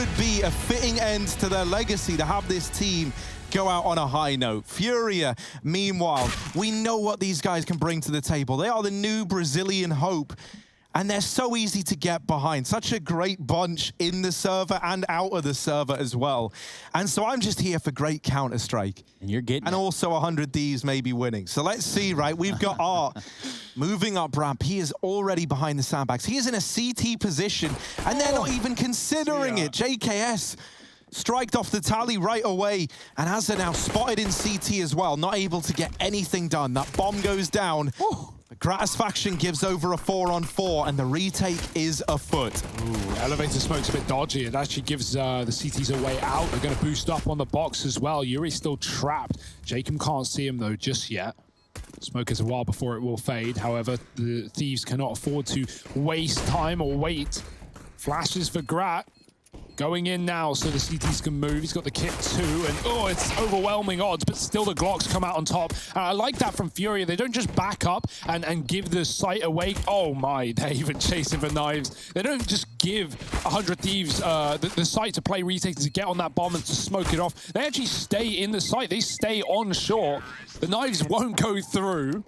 would be a fitting end to their legacy to have this team go out on a high note. FURIA, meanwhile, we know what these guys can bring to the table. They are the new Brazilian hope, and they're so easy to get behind. Such a great bunch in the server and out of the server as well. And so I'm just here for great Counter-Strike. And you're getting And it. also 100 Thieves maybe winning. So let's see, right? We've got Art moving up ramp. He is already behind the sandbags. He is in a CT position, and they're not even considering it. JKS striked off the tally right away, and as they're now spotted in CT as well, not able to get anything done. That bomb goes down. The Gratisfaction gives over a 4-on-4, and the retake is afoot. Ooh, elevator smoke's a bit dodgy. It actually gives the CTs a way out. They're going to boost up on the box as well. Yuri's still trapped. Jacob can't see him, though, just yet. Smoke is a while before it will fade. However, the Thieves cannot afford to waste time or wait. Flashes for Grat. Going in now so the CTs can move. He's got the kit too, and oh, it's overwhelming odds, but still the Glocks come out on top. I like that from FURIA. They don't just back up and give the site away. Oh my, they're even chasing for knives. They don't just give 100 Thieves the site to play retake to get on that bomb and to smoke it off. They actually stay in the site. They stay on shore. The knives won't go through,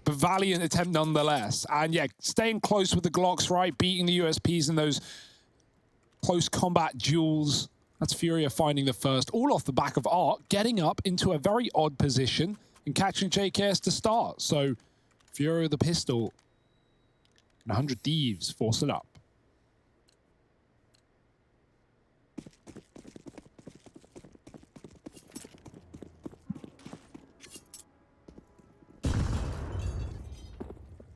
but valiant attempt nonetheless. And yeah, staying close with the Glocks, right? Beating the USPs in those close combat duels. That's FURIA finding the first, all off the back of Art getting up into a very odd position and catching JKS to start. So FURIA with the pistol, and 100 Thieves force it up.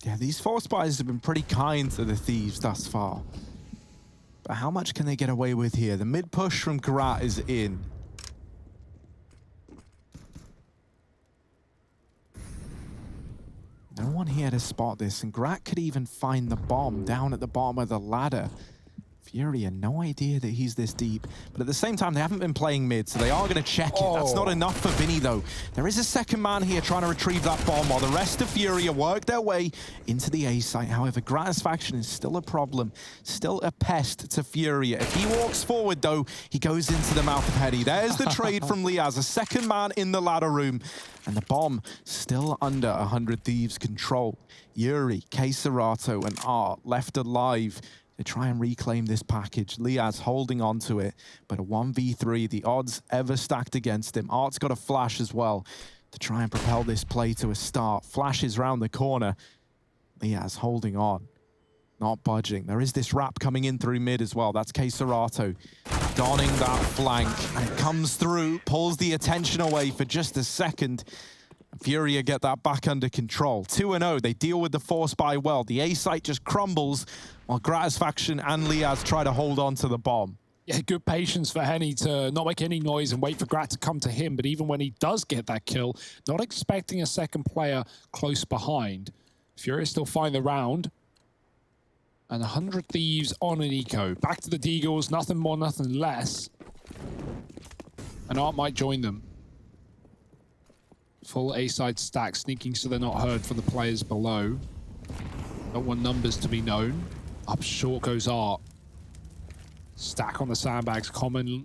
Yeah, these force buys have been pretty kind to the Thieves thus far. But how much can they get away with here? The mid push from Grat is in. No one here to spot this, and Grat could even find the bomb down at the bottom of the ladder. FURIA, no idea that he's this deep. But at the same time, they haven't been playing mid, so they are going to check it. That's not enough for Vinny, though. There is a second man here trying to retrieve that bomb while the rest of FURIA work their way into the A site. However, Gratisfaction is still a problem, still a pest to FURIA. If he walks forward, though, he goes into the mouth of Hetty. There's the trade from Liaz, a second man in the ladder room. And the bomb still under 100 Thieves' control. Yuri, Keserato, and Art left alive to try and reclaim this package. Liaz holding on to it, but a 1v3, the odds ever stacked against him. Art's got a flash as well to try and propel this play to a start. Flashes round the corner. Liaz holding on, not budging. There is this wrap coming in through mid as well. That's Keserato donning that flank, and it comes through, pulls the attention away for just a second. FURIA get that back under control. 2-0, they deal with the force buy well. The A site just crumbles while Gratisfaction and Liaz try to hold on to the bomb. Yeah, good patience for Henny to not make any noise and wait for Grat to come to him. But even when he does get that kill, not expecting a second player close behind. FURIA still find the round. And 100 Thieves on an eco. Back to the Deagles, nothing more, nothing less. And Art might join them. Full A-side stack, sneaking so they're not heard from the players below. Don't want numbers to be known. Up short goes Art. Stack on the sandbags, common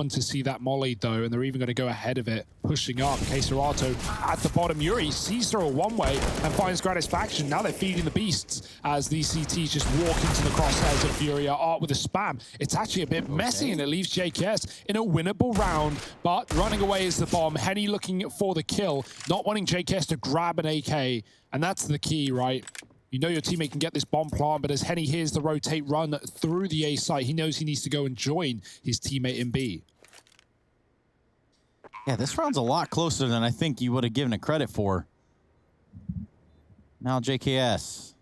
to see that molly though, and they're even going to go ahead of it, pushing up. Keserato at the bottom. Yuri sees through a one-way and finds Gratisfaction. Now they're feeding the beasts as these CTs just walk into the crosshairs of FURIA. Art with a spam. It's actually a bit messy, and it leaves JKS in a winnable round, but running away is the bomb. Henny looking for the kill, not wanting JKS to grab an AK, and that's the key, right? You know your teammate can get this bomb plant, but as Henny hears the rotate run through the A site, he knows he needs to go and join his teammate in B. Yeah, this round's a lot closer than I think you would have given it credit for. Now JKS is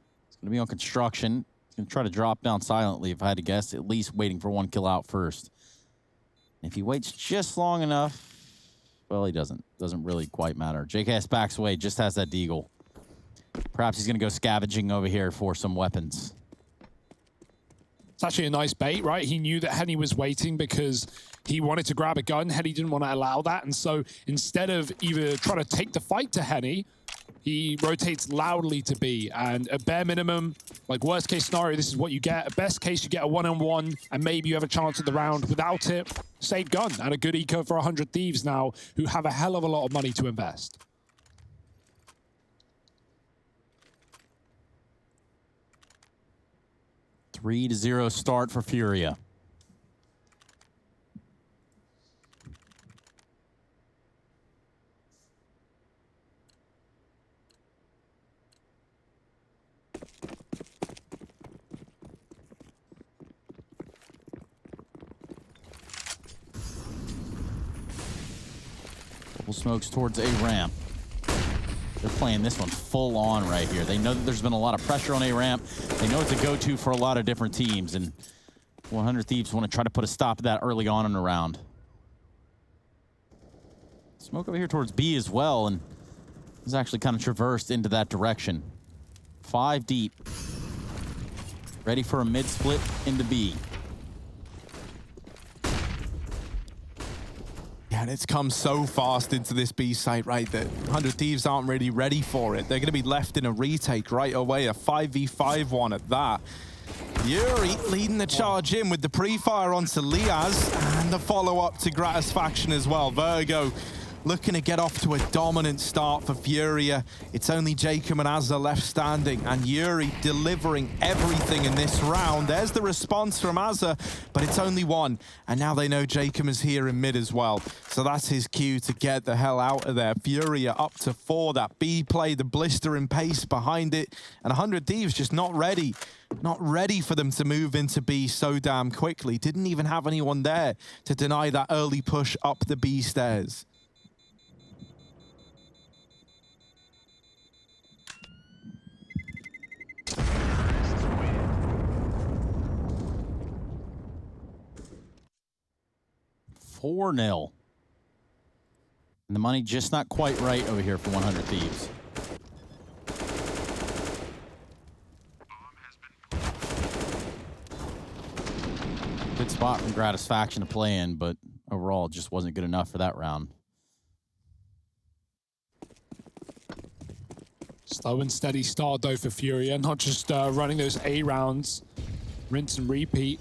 going to be on construction. He's going to try to drop down silently, if I had to guess, at least waiting for one kill out first. And if he waits just long enough, well, he doesn't. Doesn't really quite matter. JKS backs away, just has that deagle. Perhaps he's going to go scavenging over here for some weapons. It's actually a nice bait, right? He knew that Henny was waiting because he wanted to grab a gun. Henny didn't want to allow that. And so instead of either trying to take the fight to Henny He rotates loudly to B, and at bare minimum, like worst case scenario, this is what you get. At best case, you get a one-on-one, and maybe you have a chance at the round. Without it, save gun and a good eco for 100 Thieves now, who have a hell of a lot of money to invest. – 3-0 start for FURIA. Couple smokes towards A ramp. They're playing this one full on right here. They know that there's been a lot of pressure on A ramp. They know it's a go-to for a lot of different teams, and 100 Thieves want to try to put a stop to that early on in the round. Smoke over here towards B as well, and is actually kind of traversed into that direction. 5 deep. Ready for a mid-split into B. Yeah, and it's come so fast into this B site, right, that 100 Thieves aren't really ready for it. They're going to be left in a retake right away, a 5v5 one at that. Yuri leading the charge in with the pre-fire onto Liaz, and the follow-up to Gratisfaction as well. Vertigo looking to get off to a dominant start for FURIA. It's only Jacob and Azza left standing, and Yuri delivering everything in this round. There's the response from Azza, but it's only one. And now they know Jacob is here in mid as well. So that's his cue to get the hell out of there. FURIA up to 4. That B play, the blistering pace behind it. And 100 Thieves just not ready. Not ready for them to move into B so damn quickly. Didn't even have anyone there to deny that early push up the B stairs. $4-0. And the money just not quite right over here for 100 Thieves. Good spot from Gratisfaction to play in, but overall it just wasn't good enough for that round. Slow and steady start though for FURIA, not just running those A rounds, rinse and repeat.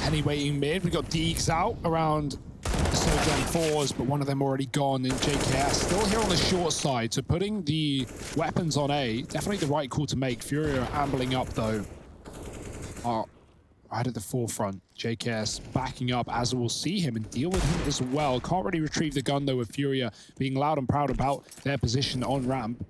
Henny waiting mid. We got Deegs out around the Sojourn 4s, but one of them already gone in JKS. Still here on the short side, so putting the weapons on A, definitely the right call to make. FURIA are ambling up though. Right at the forefront. JKS backing up as we'll see him and deal with him as well. Can't really retrieve the gun though with FURIA being loud and proud about their position on ramp.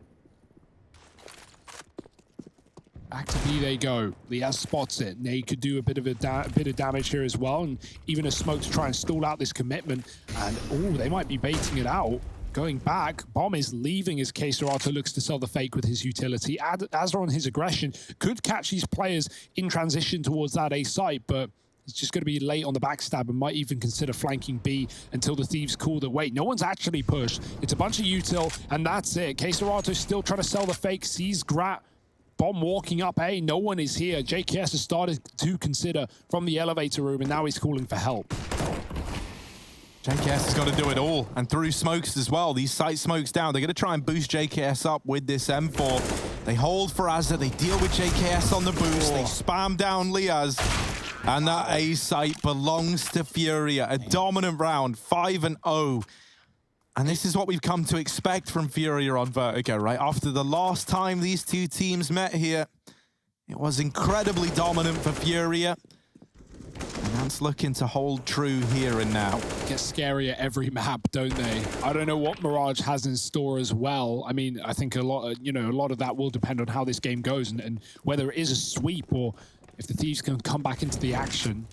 Back to B they go. Liaz spots it. They could do a bit of damage here as well, and even a smoke to try and stall out this commitment. And oh, they might be baiting it out. Going back, Bomb is leaving as K-Serato looks to sell the fake with his utility. Azra on his aggression could catch these players in transition towards that A site, but it's just going to be late on the backstab and might even consider flanking B until the Thieves call that, wait, no one's actually pushed. It's a bunch of util, and that's it. K-Serato still trying to sell the fake, sees Grat. Bomb walking up A, no one is here. JKS has started to consider from the elevator room, and now he's calling for help. JKS has got to do it all, and through smokes as well. These site smokes down. They're going to try and boost JKS up with this M4. They hold for Azza. They deal with JKS on the boost. They spam down Liaz. And that A site belongs to FURIA. A dominant round, 5-0. And this is what we've come to expect from FURIA on Vertigo, right? After the last time these two teams met here, it was incredibly dominant for FURIA. And that's looking to hold true here and now. Get scarier every map, don't they? I don't know what Mirage has in store as well. I mean, I think a lot of that will depend on how this game goes and whether it is a sweep or if the Thieves can come back into the action.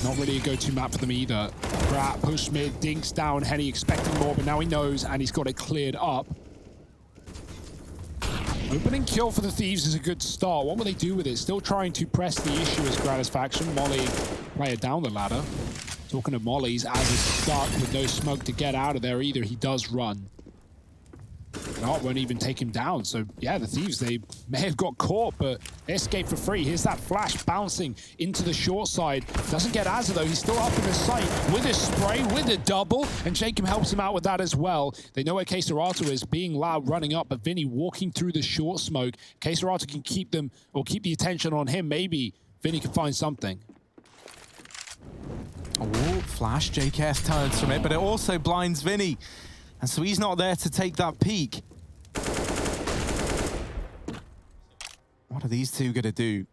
Not really a go-to map for them either. Grat, push mid, dinks down. Henny expecting more, but now he knows and he's got it cleared up. Opening kill for the Thieves is a good start. What will they do with it? Still trying to press the issue as Gratisfaction. Molly, player down the ladder. Talking to Molly's, as is stuck with no smoke to get out of there either. He does run. And Art won't even take him down. So, yeah, the Thieves, they may have got caught, but they escaped for free. Here's that flash bouncing into the short side. Doesn't get Azza, though. He's still up in the sight with a spray, with a double, and Jacob helps him out with that as well. They know where Keserato is, being loud, running up, but Vinny walking through the short smoke. Keserato can keep them, or keep the attention on him. Maybe Vinny can find something. Oh, flash, JKS turns from it, but it also blinds Vinny. And so he's not there to take that peek. What are these two gonna do?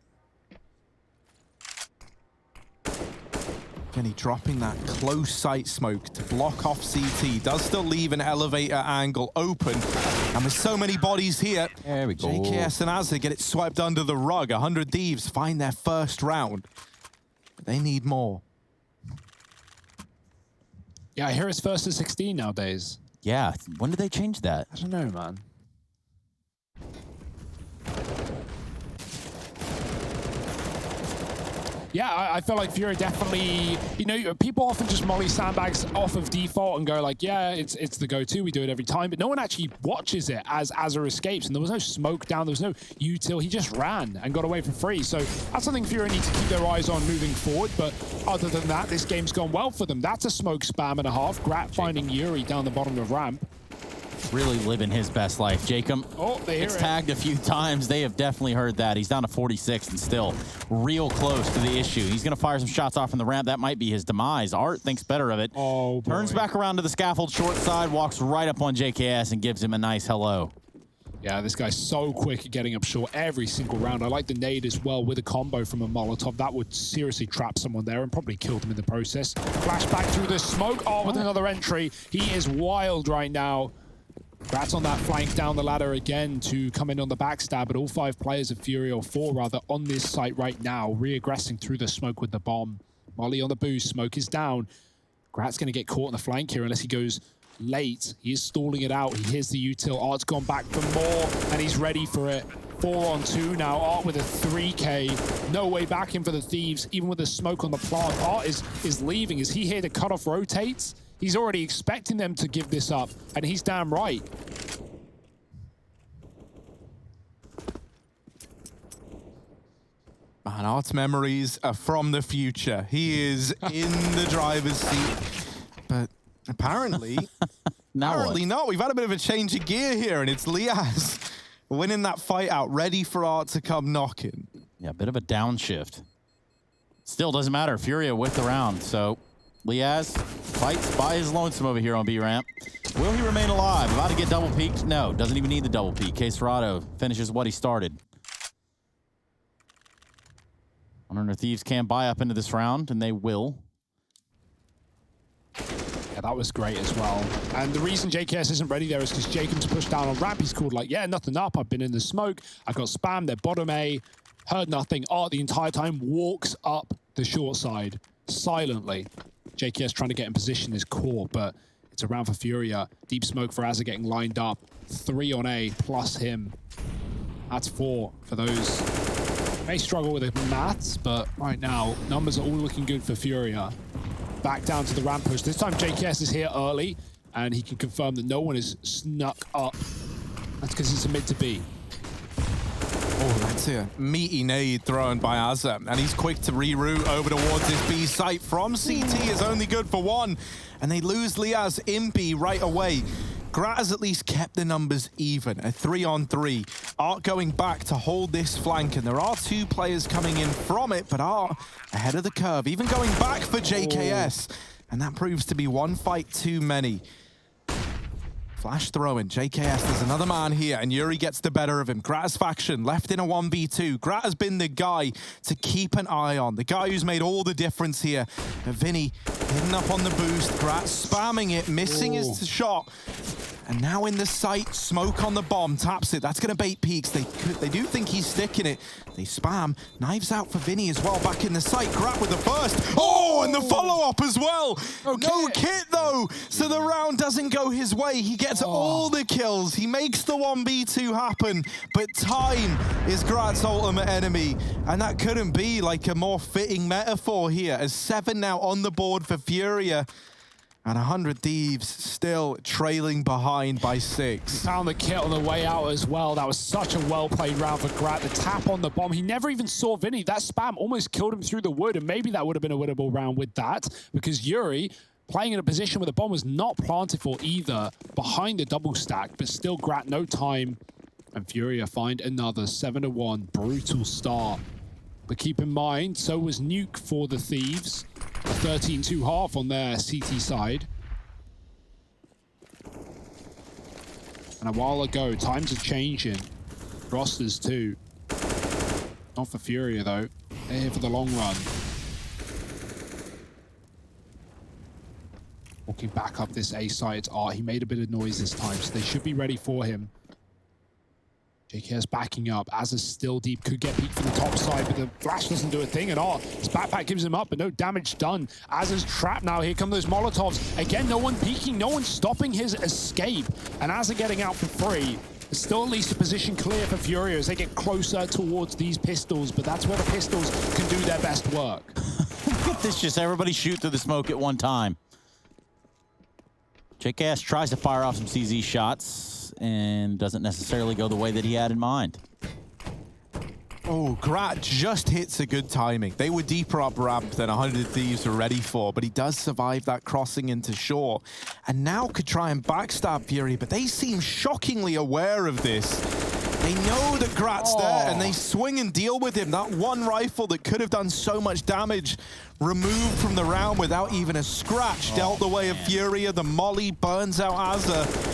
Vinny dropping that close sight smoke to block off CT. Does still leave an elevator angle open. And with so many bodies here, there we go. JKS and Azza get it swept under the rug. 100 Thieves find their first round. But they need more. Yeah, I hear it's first to 16 nowadays. Yeah, when did they change that? I don't know, man. Yeah, I feel like FURIA definitely, you know, people often just molly sandbags off of default and go like, yeah, it's the go-to, we do it every time, but no one actually watches it as Azza escapes, and there was no smoke down, there was no util, he just ran and got away for free. So that's something FURIA need to keep their eyes on moving forward, but other than that, this game's gone well for them. That's a smoke spam and a half. Grat finding Yuri down the bottom of ramp. Really living his best life. Jacob gets tagged a few times. They have definitely heard that. He's down to 46 and still real close to the issue. He's going to fire some shots off from the ramp. That might be his demise. Art thinks better of it. Oh, boy. Turns back around to the scaffold short side, walks right up on JKS and gives him a nice hello. Yeah, this guy's so quick at getting up short every single round. I like the nade as well with a combo from a Molotov. That would seriously trap someone there and probably kill them in the process. Flashback through the smoke. Oh, with another entry. He is wild right now. Grat's on that flank down the ladder again to come in on the backstab, but all 5 players of FURIA, or 4 rather, on this site right now, re-aggressing through the smoke with the bomb. Molly on the boost, smoke is down. Grat's going to get caught in the flank here unless he goes late. He is stalling it out. He hears the util. Art's gone back for more, and he's ready for it. 4 on 2 now. Art with a 3K. No way back in for the Thieves, even with the smoke on the plant. Art is leaving. Is he here to cut off rotates? He's already expecting them to give this up, and he's damn right. Man, Art's memories are from the future. He is in the driver's seat, but apparently not. We've had a bit of a change of gear here, and it's Liaz winning that fight out, ready for Art to come knocking. Yeah, a bit of a downshift. Still doesn't matter. FURIA with the round, so Liaz fights by his lonesome over here on B ramp. Will he remain alive? About to get double peeked? No, doesn't even need the double peek. Keserato finishes what he started. 100 Thieves can buy up into this round, and they will. Yeah, that was great as well. And the reason JKS isn't ready there is because Jacob's pushed down on ramp. He's called like, yeah, nothing up. I've been in the smoke. I got spammed. They're bottom A. Heard nothing. Art the entire time walks up the short side silently. JKS trying to get in position is core, but it's a round for FURIA. Deep smoke for Azza getting lined up. 3 on A plus him. That's 4 for those. May struggle with the maths, but right now, numbers are all looking good for FURIA. Back down to the ramp push. This time JKS is here early, and he can confirm that no one is snuck up. That's because it's a mid to B. Oh, that's a meaty nade thrown by Azza, and he's quick to reroute over towards his B site from CT is only good for 1, and they lose Liaz in B right away. Grat has at least kept the numbers even, a 3 on 3. Art going back to hold this flank, and there are 2 players coming in from it, but Art ahead of the curve, even going back for JKS, and that proves to be 1 fight too many. Flash throwing, JKS, there's another man here, and Yuri gets the better of him. Grat's faction left in a 1v2. Grat has been the guy to keep an eye on, the guy who's made all the difference here. Vinny hidden up on the boost, Grat spamming it, missing his shot. And now in the sight, smoke on the bomb, taps it. That's going to bait peaks. They do think he's sticking it. They spam. Knives out for Vinny as well, back in the sight. Grat with the first. Oh, and the follow-up as well. Okay. No kit, though. So the round doesn't go his way. He gets all the kills. He makes the 1v2 happen. But time is Grat's ultimate enemy. And that couldn't be like a more fitting metaphor here, as 7 now on the board for FURIA. And 100 Thieves still trailing behind by 6. Found the kit on the way out as well. That was such a well-played round for Grat. The tap on the bomb. He never even saw Vinny. That spam almost killed him through the wood, and maybe that would have been a winnable round with that, because Yuri, playing in a position where the bomb was not planted for either, behind the double stack, but still Grat no time. And FURIA find another 7-1. Brutal start. But keep in mind, so was Nuke for the Thieves. A 13-2 half on their CT side. And a while ago, times are changing. Rosters too. Not for FURIA though. They're here for the long run. Walking back up this A side, it's Art. He made a bit of noise this time, so they should be ready for him. JK's backing up. Azza's still deep. Could get peeked from the top side, but the flash doesn't do a thing at all. His backpack gives him up, but no damage done. Azza's trapped now. Here come those Molotovs. Again, no one peeking. No one stopping his escape. And Azza getting out for free. There's still at least a position clear for FURIA as they get closer towards these pistols, but that's where the pistols can do their best work. Look at this. Just everybody shoot through the smoke at one time. JKS tries to fire off some CZ shots and doesn't necessarily go the way that he had in mind. Oh, Grat just hits a good timing. They were deeper up ramp than 100 Thieves were ready for, but he does survive that crossing into shore. And now could try and backstab FURIA, but they seem shockingly aware of this. They know that Grat's there, and they swing and deal with him. That one rifle that could have done so much damage removed from the round without even a scratch dealt the way of FURIA. The molly burns out Azza.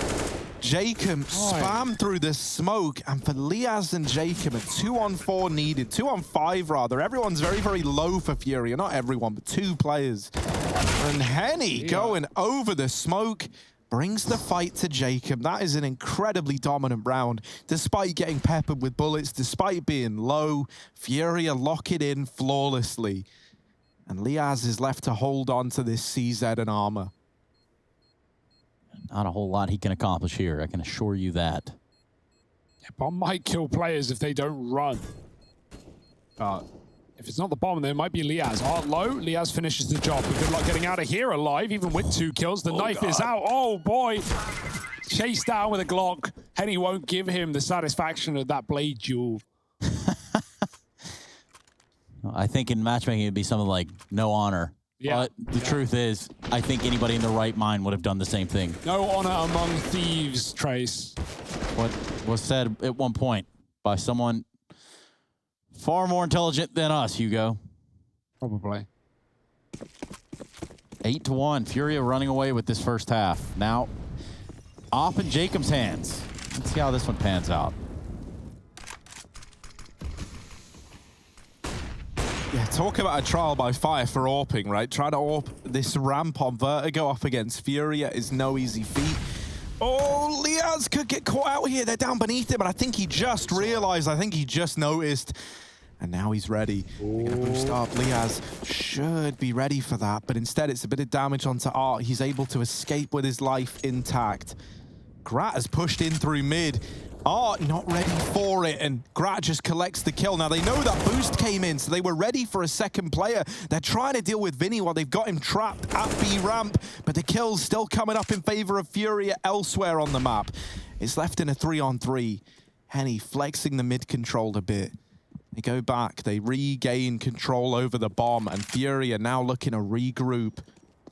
Jacob spam through the smoke, and for Liaz and Jacob, a 2-on-4 needed, 2-on-5 rather. Everyone's very, very low for FURIA. Not everyone, but 2 players. And Henny going over the smoke brings the fight to Jacob. That is an incredibly dominant round. Despite getting peppered with bullets, despite being low, FURIA lock it in flawlessly. And Liaz is left to hold on to this CZ and armor. Not a whole lot he can accomplish here, I can assure you that. Yeah, bomb might kill players if they don't run. But if it's not the bomb, then it might be Liaz. Art low, Liaz finishes the job. But good luck getting out of here alive, even with 2 kills. The knife is out. Oh, boy. Chased down with a Glock. Henny won't give him the satisfaction of that blade duel. I think in matchmaking, it'd be something like no honor. Yeah. But the truth is, I think anybody in their right mind would have done the same thing. No honor among thieves, Trace. What was said at one point by someone far more intelligent than us, Hugo. Probably. 8-1. FURIA running away with this first half. Now, off in Jacob's hands. Let's see how this one pans out. Yeah, talk about a trial by fire for AWPing, right? Trying to AWP this ramp on Vertigo up against FURIA is no easy feat. Oh, Liaz could get caught out here. They're down beneath him, but I think he just realized, I think he just noticed. And now he's ready. They're gonna boost up. Liaz should be ready for that, but instead it's a bit of damage onto Art. He's able to escape with his life intact. Grat has pushed in through mid. Art not ready for it, and Grat just collects the kill. Now, they know that boost came in, so they were ready for a second player. They're trying to deal with Vinny while they've got him trapped at B ramp, but the kill's still coming up in favor of FURIA elsewhere on the map. It's left in a 3-on-3. Henny flexing the mid control a bit. They go back, they regain control over the bomb, and FURIA now looking to regroup.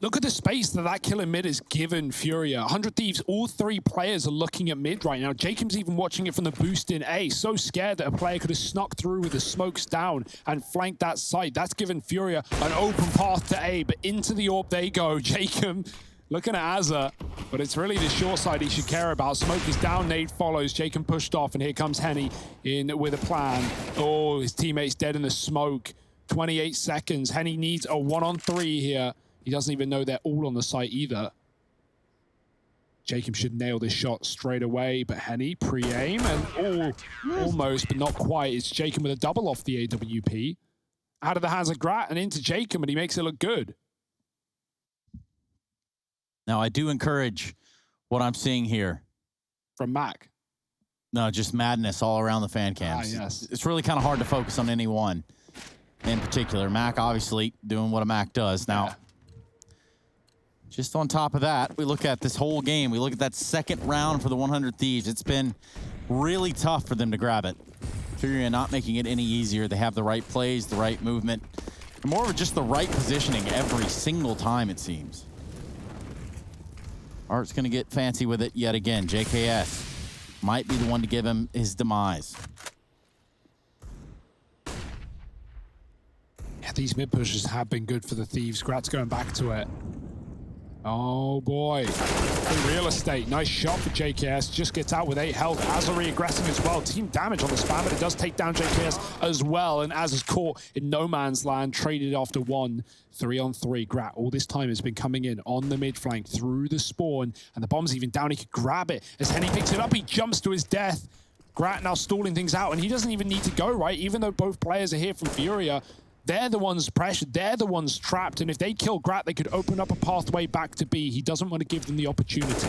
Look at the space that kill in mid has given FURIA. 100 Thieves, all 3 players are looking at mid right now. Jacob's even watching it from the boost in A. So scared that a player could have snuck through with the smokes down and flanked that site. That's given FURIA an open path to A, but into the AWP they go. Jacob looking at Azza, but it's really the short side he should care about. Smoke is down, nade follows. Jacob pushed off, and here comes Henny in with a plan. Oh, his teammate's dead in the smoke. 28 seconds. Henny needs a 1-on-3 here. He doesn't even know they're all on the site either. Jacob should nail this shot straight away, but Henny pre-aim and almost, but not quite. It's Jacob with a double off the AWP. Out of the hands of Grat and into Jacob, and he makes it look good. Now, I do encourage what I'm seeing here. From Mac. No, just madness all around the fan cams. Yes. It's really kind of hard to focus on any one in particular. Mac, obviously, doing what a Mac does. Now, Just on top of that, we look at this whole game. We look at that second round for the 100 Thieves. It's been really tough for them to grab it. FURIA not making it any easier. They have the right plays, the right movement, and more of just the right positioning every single time, it seems. Art's going to get fancy with it yet again. JKS might be the one to give him his demise. Yeah, these mid pushes have been good for the Thieves. Grat's going back to it. Oh boy. Free real estate. Nice shot for JKS. Just gets out with 8 health. Az are reaggressing as well. Team damage on the spam, but it does take down JKS as well. And Az is caught in no man's land, traded after 1. 3-on-3. Grat all this time has been coming in on the mid flank through the spawn. And the bomb's even down. He could grab it. As Henny picks it up, he jumps to his death. Grat now stalling things out, and he doesn't even need to go, right? Even though both players are here from FURIA, they're the ones pressured, they're the ones trapped, and if they kill Grat, they could open up a pathway back to B. He doesn't want to give them the opportunity.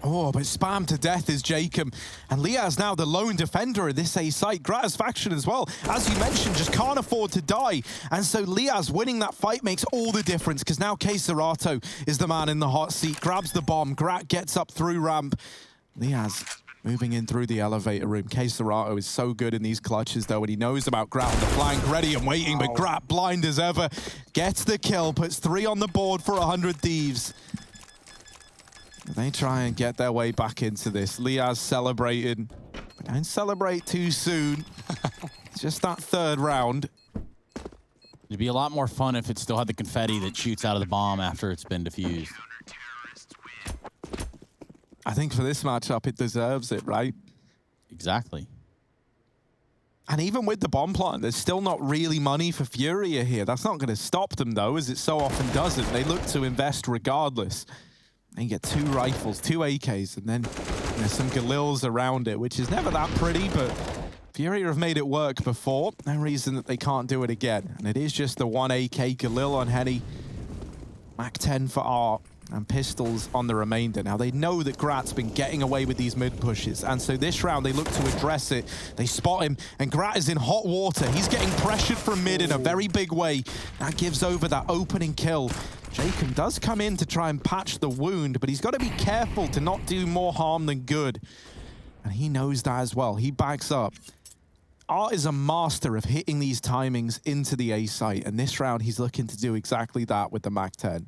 Oh, but spam to death is Jacob. And Liaz now the lone defender in this A site. Grat's faction as well, as you mentioned, just can't afford to die. And so Liaz winning that fight makes all the difference, because now Serato is the man in the hot seat, grabs the bomb. Grat gets up through ramp. Liaz moving in through the elevator room. Serato is so good in these clutches, though, and he knows about Grat on the flank, ready and waiting, but Grat, blind as ever, gets the kill, puts 3 on the board for 100 Thieves. They try and get their way back into this. Liaz celebrating, but don't celebrate too soon. It's just that 3rd round. It'd be a lot more fun if it still had the confetti that shoots out of the bomb after it's been defused. I think for this matchup, it deserves it, right? Exactly. And even with the bomb plant, there's still not really money for FURIA here. That's not going to stop them, though, as it so often doesn't. They look to invest regardless. And you get 2 rifles, 2 AKs, and then some Galils around it, which is never that pretty, but FURIA have made it work before. No reason that they can't do it again. And it is just the 1 AK Galil on Henny. Mac 10 for Art. And pistols on the remainder. Now, they know that Grat's been getting away with these mid pushes, and so this round they look to address it. They spot him, and Grat is in hot water. He's getting pressured from mid in a very big way. That gives over that opening kill. Jacob does come in to try and patch the wound, but he's got to be careful to not do more harm than good. And he knows that as well. He backs up. Art is a master of hitting these timings into the A site, and this round he's looking to do exactly that with the Mac 10.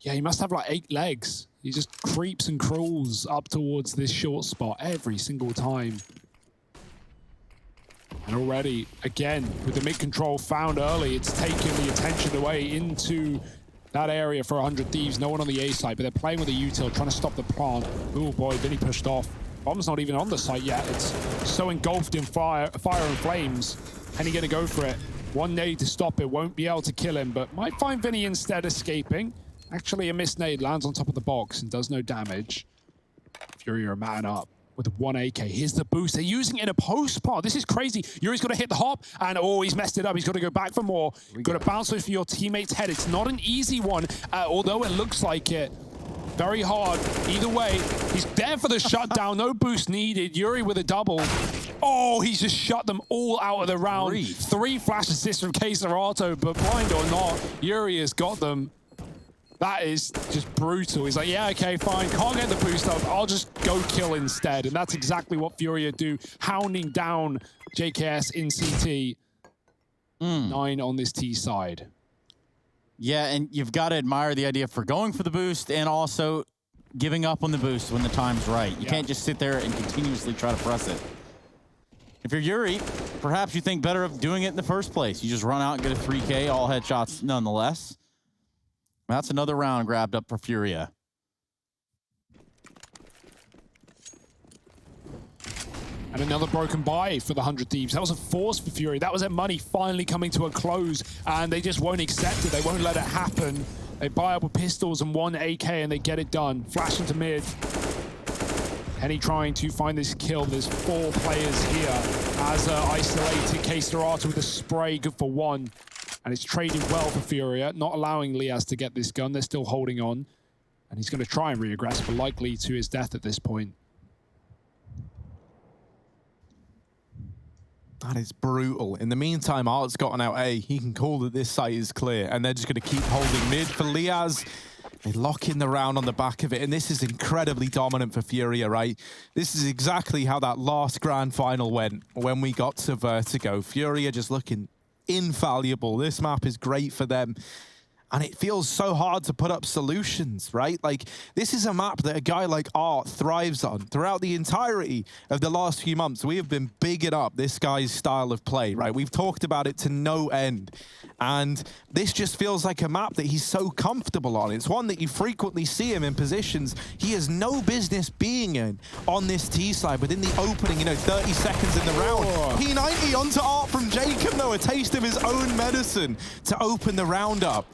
Yeah, he must have like 8 legs. He just creeps and crawls up towards this short spot every single time. And already, again, with the mid control found early, it's taken the attention away into that area for 100 Thieves. No one on the A site, but they're playing with a util, trying to stop the plant. Oh boy, then he pushed off. Bomb's not even on the site yet. It's so engulfed in fire and flames. And he's gonna go for it. 1 nade to stop it, won't be able to kill him, but might find Vinny instead escaping. Actually, a missed nade lands on top of the box and does no damage. FURIA are man up with 1 AK. Here's the boost. They're using it in a post part. This is crazy. Yuri's got to hit the hop, and oh, he's messed it up. He's got to go back for more. Got to bounce it for your teammate's head. It's not an easy one, although it looks like it. Very hard. Either way, he's there for the shutdown. No boost needed. Yuri with a double. Oh, he's just shut them all out of the round. 3 flash assists from Serato, but blind or not, Yuri has got them. That is just brutal. He's like, yeah, okay, fine. Can't get the boost up. I'll just go kill instead. And that's exactly what FURIA do, hounding down JKS in CT. 9 on this T side. Yeah, and you've got to admire the idea for going for the boost and also giving up on the boost when the time's right. You can't just sit there and continuously try to press it. If you're Yuri, perhaps you think better of doing it in the first place. You just run out and get a 3K, all headshots nonetheless. That's another round grabbed up for FURIA. And another broken buy for the 100 Thieves. That was a force for FURIA. That was their money finally coming to a close, and they just won't accept it. They won't let it happen. They buy up with pistols and 1 AK, and they get it done. Flash into mid. Henny trying to find this kill. There's 4 players here. As isolated Serato with a spray, good for 1. And it's trading well for FURIA, not allowing Liaz to get this gun. They're still holding on. And he's going to try and reaggress, but likely to his death at this point. That is brutal. In the meantime, Art's gotten out A. He can call that this site is clear, and they're just going to keep holding mid for Liaz. They lock in the round on the back of it, and this is incredibly dominant for FURIA, right? This is exactly how that last grand final went when we got to Vertigo. FURIA just looking infallible. This map is great for them. And it feels so hard to put up solutions, right? Like, this is a map that a guy like Art thrives on. Throughout the entirety of the last few months, we have been bigging up this guy's style of play, right? We've talked about it to no end. And this just feels like a map that he's so comfortable on. It's one that you frequently see him in positions he has no business being in on this T side within the opening, 30 seconds in the round. P90 onto Art from Jacob, though, a taste of his own medicine to open the round up.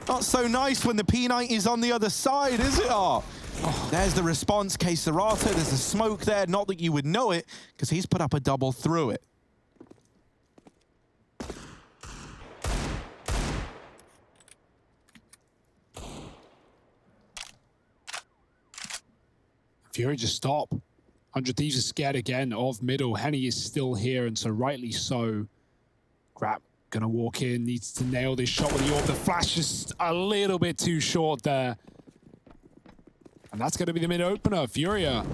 Not so nice when the P90 is on the other side, is it, Art? Oh, there's the response, Serato. There's a smoke there. Not that you would know it, because he's put up a double through it. FURIA just stop. 100 Thieves is scared again of middle. Henny is still here, and so rightly so. Grab gonna walk in, needs to nail this shot with the orb. The flash is a little bit too short there. And that's gonna be the mid opener. FURIA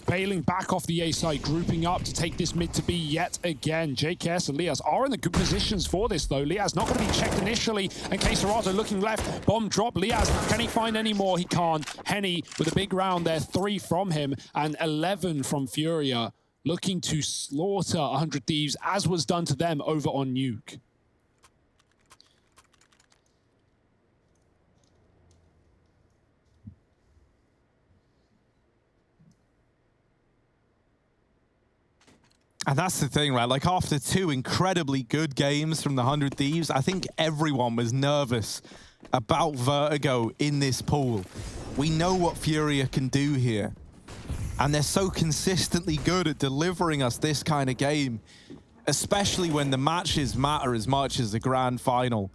bailing back off the A side, grouping up to take this mid to B yet again. JKS and Liaz are in the good positions for this, though. Liaz not going to be checked initially, and Serato looking left. Bomb drop. Liaz, can he find any more? He can't. Henny with a big round there, 3 from him, and 11 from FURIA, looking to slaughter 100 Thieves, as was done to them over on Nuke. And that's the thing, right? Like, after 2 incredibly good games from the 100 Thieves, I think everyone was nervous about Vertigo in this pool. We know what FURIA can do here. And they're so consistently good at delivering us this kind of game, especially when the matches matter as much as the grand final.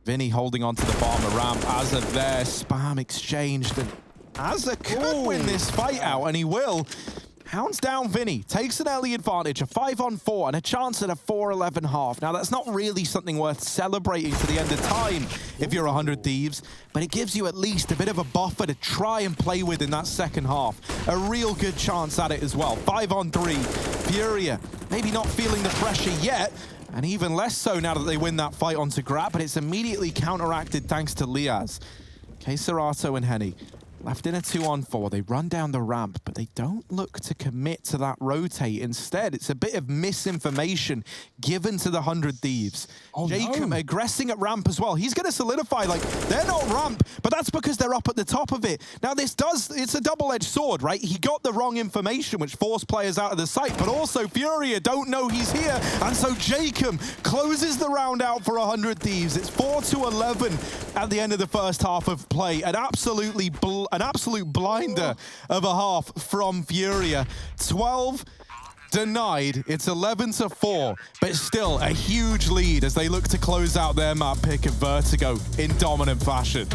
Vinny holding onto the bottom of ramp. Azza there, spam exchanged, and Azza could win this fight out, and he will. Hounds down Vinny, takes an early advantage, a 5-on-4, and a chance at a 4-11 half. Now, that's not really something worth celebrating to the end of time if you're 100 Thieves, but it gives you at least a bit of a buffer to try and play with in that second half. A real good chance at it as well. 5-on-3, FURIA maybe not feeling the pressure yet, and even less so now that they win that fight onto Grab, but it's immediately counteracted thanks to Liaz. Serato and Henny left in a 2-on-4. They run down the ramp, but they don't look to commit to that rotate. Instead, it's a bit of misinformation given to the 100 Thieves. Oh, Jacob no. aggressing at ramp as well. He's going to solidify, like, they're not ramp, but that's because they're up at the top of it. Now, it's a double-edged sword, right? He got the wrong information, which forced players out of the site, but also FURIA don't know he's here, and so Jacob closes the round out for 100 Thieves. It's 4-11 at the end of the first half of play. An absolute blinder of a half from FURIA. 12 denied. It's 11-4, but still a huge lead as they look to close out their map pick of Vertigo in dominant fashion.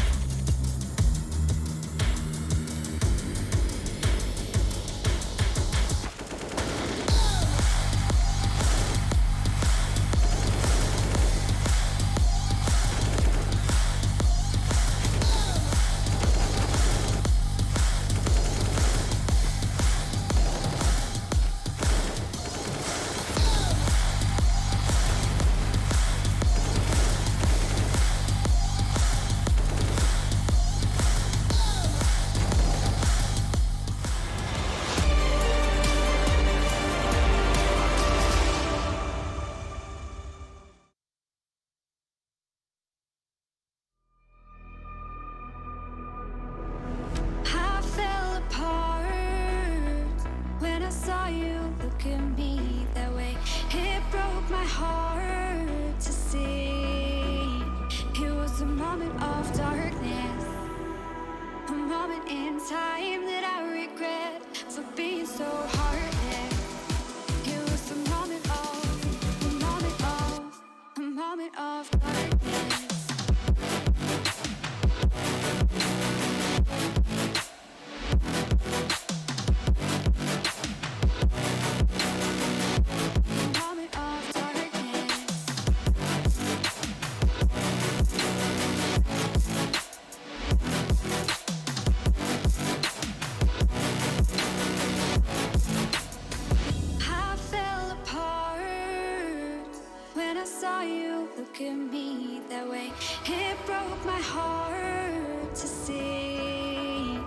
look at me that way. It broke my heart to see.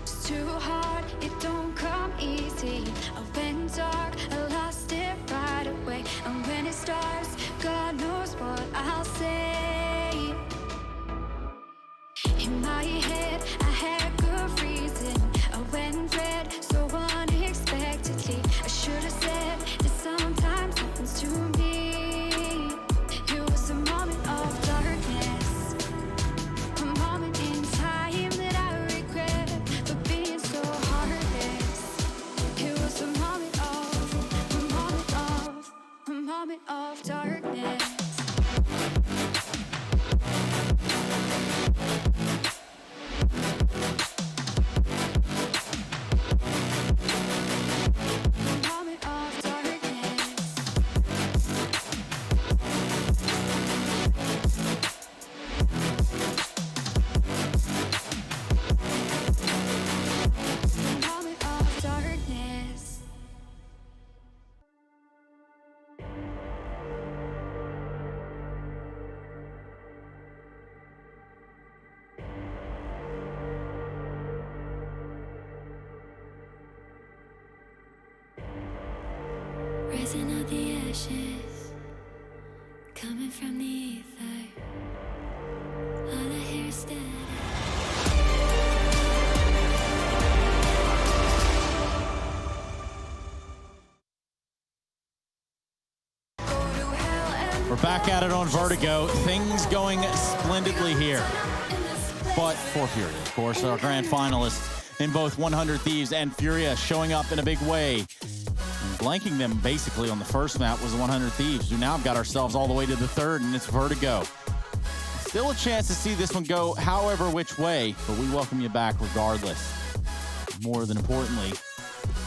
It's too hard, it don't come easy. I went dark, I lost it right away. And when it starts, God knows what I'll say. In my head, I had good reason. I went red so unexpectedly. I should have said that sometimes happens to me. It was a moment of darkness, a moment in time that I regret for being so heartless. It was a moment of darkness. Rising of the ashes, coming from the ether. All I hear is static. We're back at it on Vertigo. Things going splendidly here. But for Furia, of course, our grand finalists in both 100 Thieves and Furia showing up in a big way. And blanking them basically on the first map was the 100 Thieves, who now have got ourselves all the way to the third, and it's Vertigo. Still a chance to see this one go however which way, but we welcome you back regardless. More than importantly,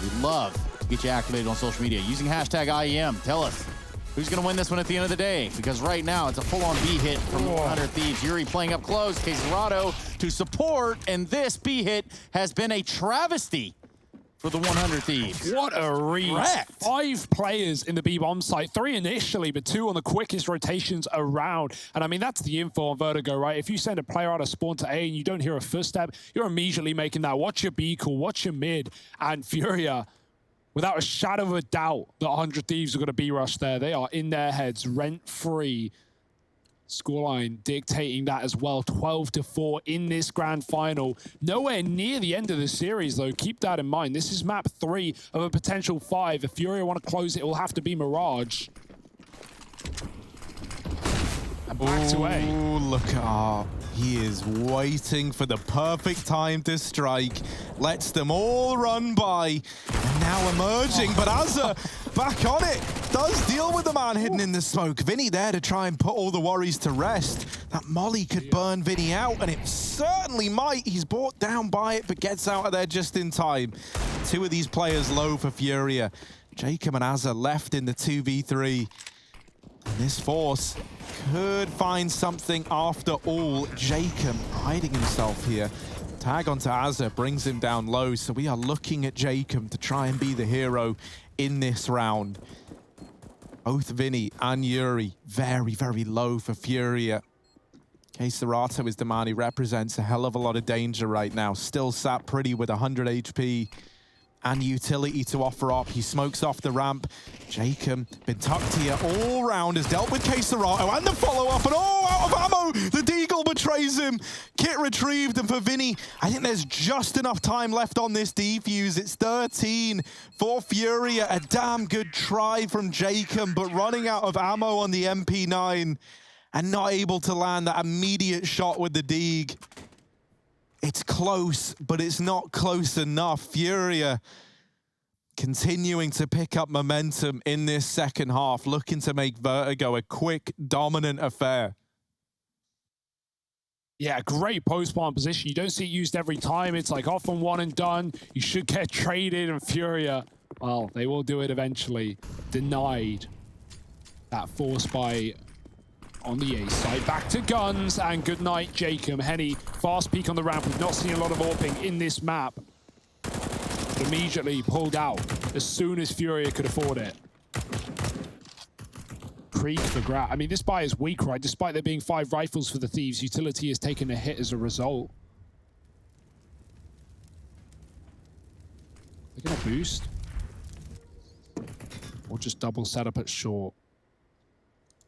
we'd love to get you activated on social media using hashtag IEM. Tell us who's going to win this one at the end of the day, because right now it's a full-on B hit from 100 Thieves. Yuri playing up close, Quesarado to support, and this B hit has been a travesty for the 100 Thieves. What a read. Correct. 5 players in the B-bomb site. 3 initially, but 2 on the quickest rotations around. And I mean, that's the info on Vertigo, right? If you send a player out of spawn to A and you don't hear a footstep, you're immediately making that. Watch your B call, watch your mid. And Furia, without a shadow of a doubt, the 100 Thieves are going to B-rush there. They are in their heads, rent-free. Scoreline dictating that as well, 12-4 in this grand final. Nowhere near the end of the series, though. Keep that in mind. This is map 3 of a potential 5. If Furia want to close it, it will have to be Mirage. And back to A. Ooh, look at he is waiting for the perfect time to strike. Lets them all run by. And now emerging, but Azza back on it. Does deal with the man hidden in the smoke. Vinny there to try and put all the worries to rest. That molly could burn Vinny out, and it certainly might. He's brought down by it, but gets out of there just in time. 2 of these players low for Furia. Jacob and Azza left in the 2v3. And this force could find something after all. Jacob hiding himself here. Tag onto Azza brings him down low, so we are looking at Jacob to try and be the hero in this round. Both Vinny and Yuri very, very low for Furia. Quesarado is the man who represents a hell of a lot of danger right now. Still sat pretty with 100 HP and utility to offer up. He smokes off the ramp. Jacob, been tucked here all round, has dealt with Quesarado and the follow-up, and out of ammo! The Deagle betrays him. Kit retrieved, and for Vinny, I think there's just enough time left on this defuse. It's 13 for Furia. A damn good try from Jacob, but running out of ammo on the MP9 and not able to land that immediate shot with the Deag. It's close, but it's not close enough. Furia continuing to pick up momentum in this second half, looking to make Vertigo a quick, dominant affair. Yeah, great post-spawn position. You don't see it used every time. It's like off on one and done. You should get traded, and Furia, well, they will do it eventually. Denied that force by on the A side. Back to guns, and good night, Jacob. Henny, fast peek on the ramp. We've not seen a lot of AWPing in this map. But immediately pulled out as soon as Furia could afford it. Krieg for Grat. I mean, this buy is weak, right? Despite there being 5 rifles for the Thieves, utility has taken a hit as a result. They're going to boost. Or just double setup at short.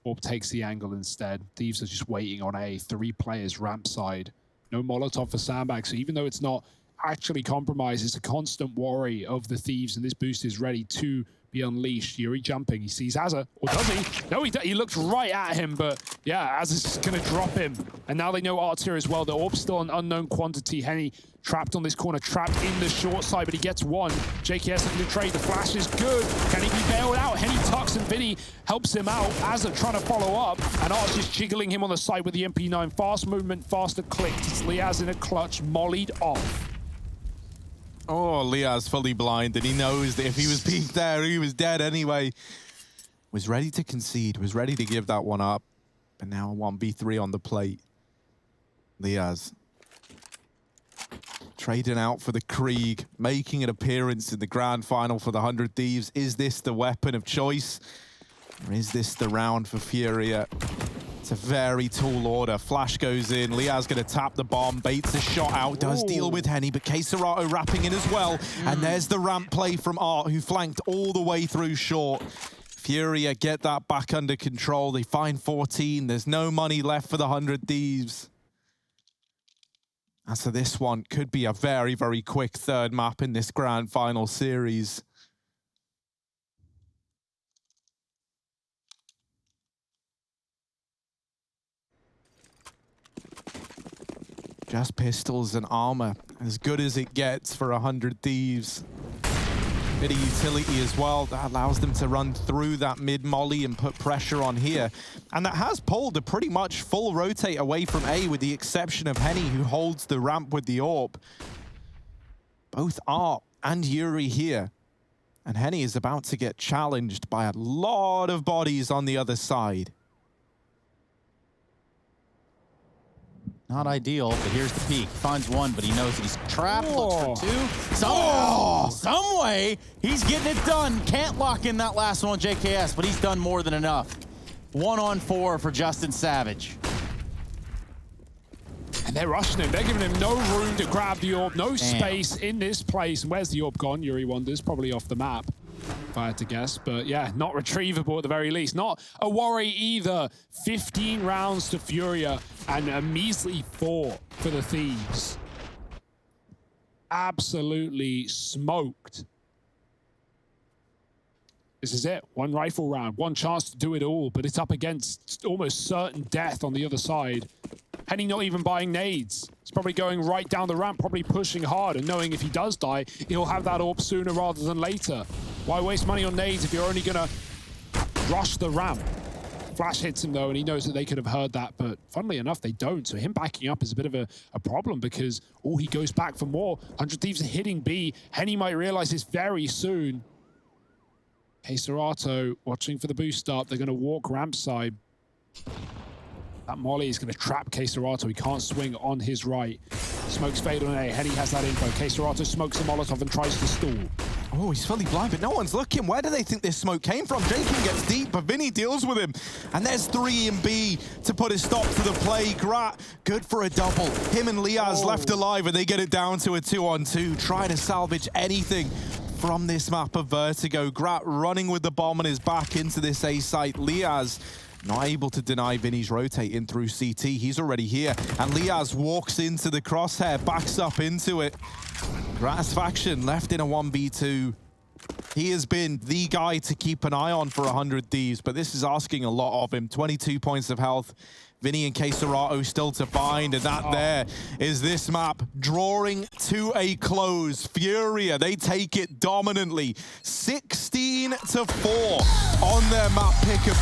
Orb takes the angle instead. Thieves are just waiting on A. 3 players ramp side. No Molotov for Sandbag, so even though it's not actually compromised, it's a constant worry of the Thieves, and this boost is ready to be unleashed. Yuri jumping, he sees Azza, or does he? No, he looked right at him, but yeah, Azza's just gonna drop him. And now they know Art's here as well. The Orb's still an unknown quantity. Henny trapped on this corner, trapped in the short side, but he gets one. JKS looking to trade, the flash is good. Can he be bailed out? Henny tucks and Vinny helps him out. Azza trying to follow up, and Art's just jiggling him on the side with the MP9. Fast movement, faster clicked. It's Liaz in a clutch, mollied off. Oh, Liaz fully blinded. He knows that if he was peeked there, he was dead anyway. Was ready to concede, was ready to give that one up. But now a 1v3 on the plate. Liaz trading out for the Krieg, making an appearance in the grand final for the 100 Thieves. Is this the weapon of choice? Or is this the round for Furia? It's a very tall order. Flash goes in. Liaz going to tap the bomb. Baits a shot out. Does deal with Henny, but Keserato wrapping in as well. And there's the ramp play from Art, who flanked all the way through short. Furia get that back under control. They find 14. There's no money left for the 100 Thieves. And so this one could be a very, very quick third map in this grand final series. Just pistols and armor, as good as it gets for 100 Thieves. Bit of utility as well, that allows them to run through that mid-molly and put pressure on here. And that has pulled a pretty much full rotate away from A, with the exception of Henny, who holds the ramp with the orb. Both Art and Yuri here. And Henny is about to get challenged by a lot of bodies on the other side. Not ideal, but here's the peek. Finds one, but he knows that he's trapped. Looks for two. Somehow, some way, he's getting it done. Can't lock in that last one, JKS, but he's done more than enough. 1 on 4 for Justin Savage. And they're rushing him. They're giving him no room to grab the orb, no space in this place. And where's the orb gone? Yuri wonders, probably off the map, if I had to guess. But yeah, not retrievable at the very least. Not a worry either. 15 rounds to Furia and a measly 4 for the Thieves. Absolutely smoked. This is it. 1 rifle round, 1 chance to do it all, but it's up against almost certain death on the other side. Henny not even buying nades. He's probably going right down the ramp, probably pushing hard, and knowing if he does die, he'll have that orb sooner rather than later. Why waste money on nades if you're only gonna rush the ramp? Flash hits him though, and he knows that they could have heard that, but funnily enough, they don't. So him backing up is a bit of a problem, because, he goes back for more. 100 Thieves are hitting B. Henny might realize this very soon. Keserato watching for the boost up. They're gonna walk ramp side. That molly is going to trap Keserato. He can't swing on his right. Smokes fade on A. Henny has that info. Keserato smokes a Molotov and tries to stall. Oh, he's fully blind, but no one's looking. Where do they think this smoke came from? Jacob gets deep, but Vinny deals with him. And there's 3 in B to put a stop to the play. Grat, good for a double. Him and Liaz left alive, and they get it down to a 2-on-2. Trying to salvage anything from this map of Vertigo. Grat running with the bomb on his back into this A site. Liaz not able to deny Vinny's rotate in through CT. He's already here. And Liaz walks into the crosshair, backs up into it. Gratisfaction left in a 1v2. He has been the guy to keep an eye on for 100 Thieves, but this is asking a lot of him. 22 points of health. Vinny and Keserato still to find, and that there is this map drawing to a close. Furia, they take it dominantly. 16-4 on their map pick of